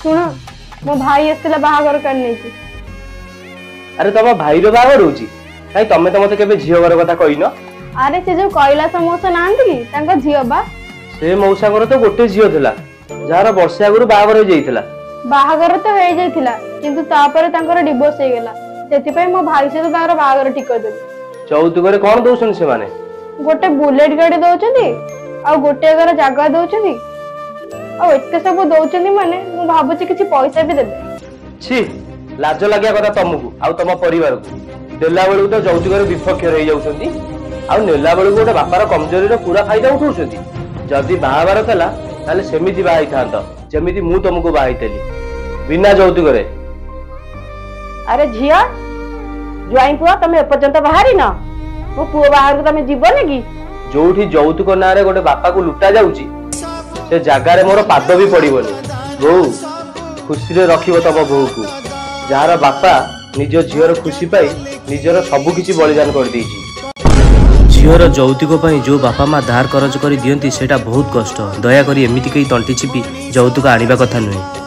शुण मो भाई आसला बाहागर करने की। अरे तुम भाई रो बाहागर होची काई तमे तो मते केबे झियो घर कथा कहिनो। अरे से जो कैलाश मौसा नांदी की तांको झियो बा से मौसा घर तो गोटे झियो थिला जार वर्षे आगु बाहागर हो जाइथिला। बाहागर तो हो जाइथिला किंतु तापर तांकर डिवोर्स हे गेला सेति पय मो भाई से तो तार बाहागर ठीक कर देबे। चौतुक रे कोन दोउछन से माने गोटे बुलेट गाड़ी दउचंदी आ गोटे घर जगह दउचंदी आ एते सब दउचंदी माने मु भाबुची किछि पैसा भी देबे। छी लाज लाग्या कथा तुमको आ तुम परिवार को देला बेलू तो जौतुक रे विपक्ष रही जाउछंदी आ नेला बेलू गोटे बापार कमजोरी रो पूरा फायदा उठाउछंदी। जदी बाहाबार थला ताले सेमिति बाहाई थांत जेमिति मु तुमको बाहाईतेली बिना जौतुक रे। अरे झिया जुआई पुआ तमे एपर्यंत बाहरी न मो पुओ बाहर को तमे जीवन की जोठी जौतुक ना रे गोटे बापा को लुटा जाउची से जगह रे मोर पाद भी पड़िबनी। बहु खुशी रे रखिबो तम बहु को जार बापा निज झीवर खुशी पाई निजर सबु किछि बलिदान कर देइछि। झीवर जौतुक पई जो बापा माँ धार करज करी दियंती सेटा बहुत कष्ट। दया करी एमिति कई तंटी चिपी जौतुक आनिबा कथा नुहे।